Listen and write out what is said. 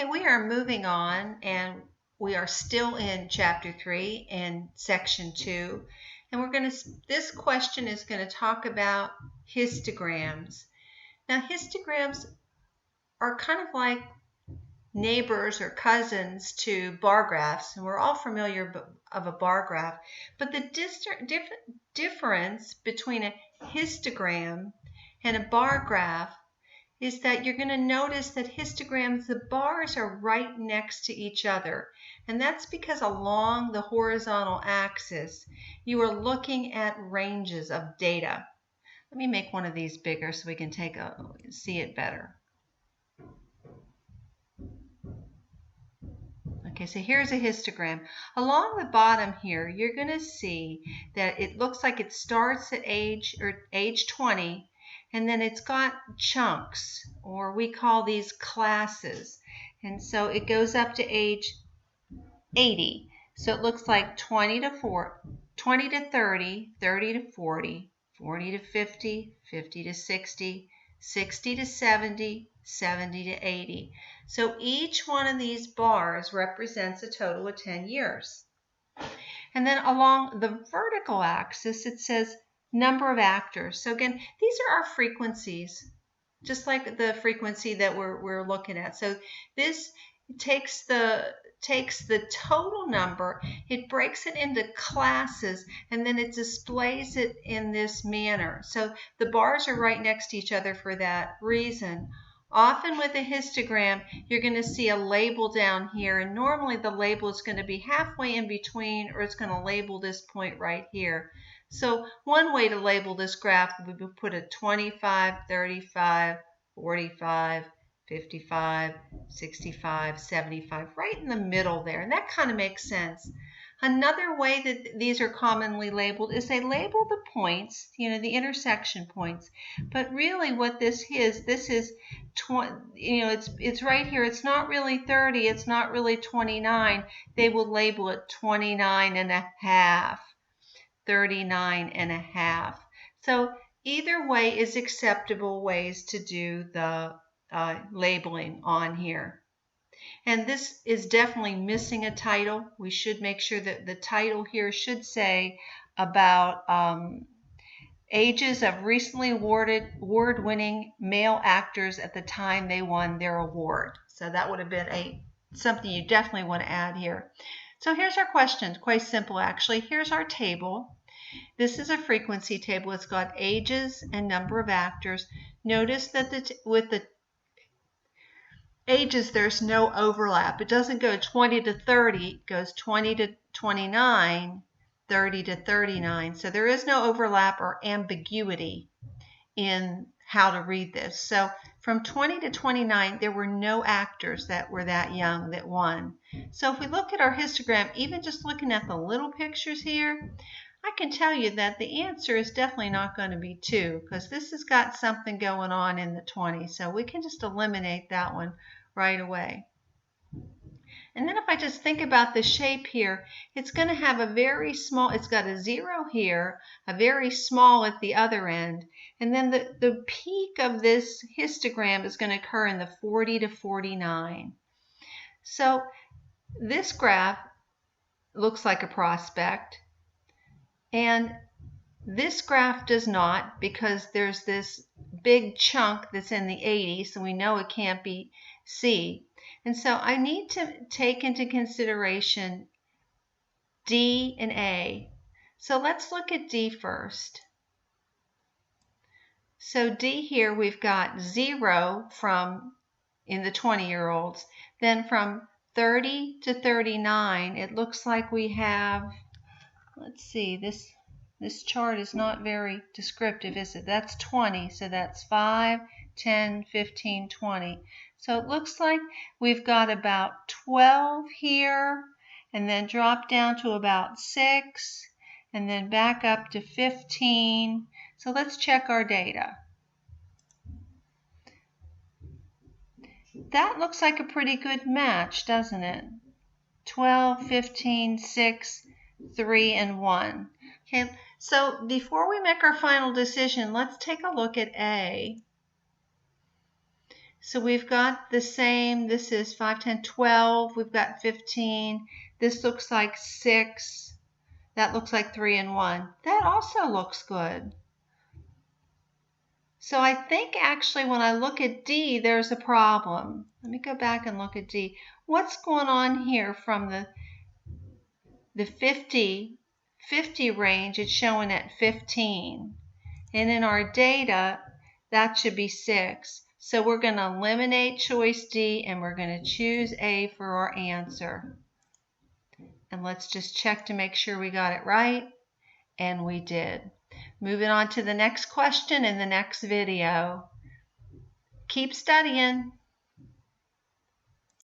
Okay, we are moving on, and we are still in Chapter 3 and Section 2. And this question is going to talk about histograms. Now, histograms are kind of like neighbors or cousins to bar graphs, and we're all familiar of a bar graph. But the difference between a histogram and a bar graph is that you're going to notice that histograms, the bars are right next to each other. And that's because along the horizontal axis, you are looking at ranges of data. Let me make one of these bigger so we can see it better. Okay, so here's a histogram. Along the bottom here, you're going to see that it looks like it starts at age 20, and then it's got chunks, or we call these classes. And so it goes up to age 80. So it looks like 20 to 30, 30 to 40, 40 to 50, 50 to 60, 60 to 70, 70 to 80. So each one of these bars represents a total of 10 years. And then along the vertical axis, it says number of actors. So again, these are our frequencies, just like the frequency that we're looking at. So this takes the total number, it breaks it into classes, and then it displays it in this manner. So the bars are right next to each other for that reason. Often with a histogram, you're going to see a label down here, and normally the label is going to be halfway in between, or it's going to label this point right here. So one way to label this graph would be put a 25, 35, 45, 55, 65, 75, right in the middle there, and that kind of makes sense. Another way that these are commonly labeled is they label the points, the intersection points. But really what this is 20, it's right here. It's not really 30, it's not really 29. They will label it 29 and a half, 39 and a half. So either way is acceptable ways to do the labeling on here. And this is definitely missing a title. We should make sure that the title here should say about ages of recently award-winning male actors at the time they won their award. So that would have been something you definitely want to add here. So here's our question. Quite simple, actually. Here's our table. This is a frequency table. It's got ages and number of actors. Notice that with the ages, there's no overlap. It doesn't go 20 to 30. It goes 20 to 29, 30 to 39. So there is no overlap or ambiguity in how to read this. So from 20 to 29, there were no actors that were that young that won. So if we look at our histogram, even just looking at the little pictures here, I can tell you that the answer is definitely not going to be 2, because this has got something going on in the 20. So we can just eliminate that one right away. And then if I just think about the shape here, it's going to have a very small, it's got a 0 here, a very small at the other end. And then the peak of this histogram is going to occur in the 40 to 49. So this graph looks like a prospect. And this graph does not, because there's this big chunk that's in the 80, so we know it can't be C. And so I need to take into consideration D and A. So let's look at D first. So D here, we've got 0 in the 20-year-olds. Then from 30 to 39, it looks like we have, let's see, this chart is not very descriptive, is it? That's 20, so that's 5, 10, 15, 20. So it looks like we've got about 12 here, and then drop down to about 6, and then back up to 15. So let's check our data. That looks like a pretty good match, doesn't it? 12, 15, 6, 3, and 1. Okay, so before we make our final decision, let's take a look at A. So we've got the same. This is 5, 10, 12. We've got 15. This looks like 6. That looks like 3 and 1. That also looks good. So I think actually when I look at D, there's a problem. Let me go back and look at D. What's going on here from the 50 range? It's showing at 15. And in our data, that should be 6. So we're going to eliminate choice D and we're going to choose A for our answer. And let's just check to make sure we got it right. And we did. Moving on to the next question in the next video. Keep studying.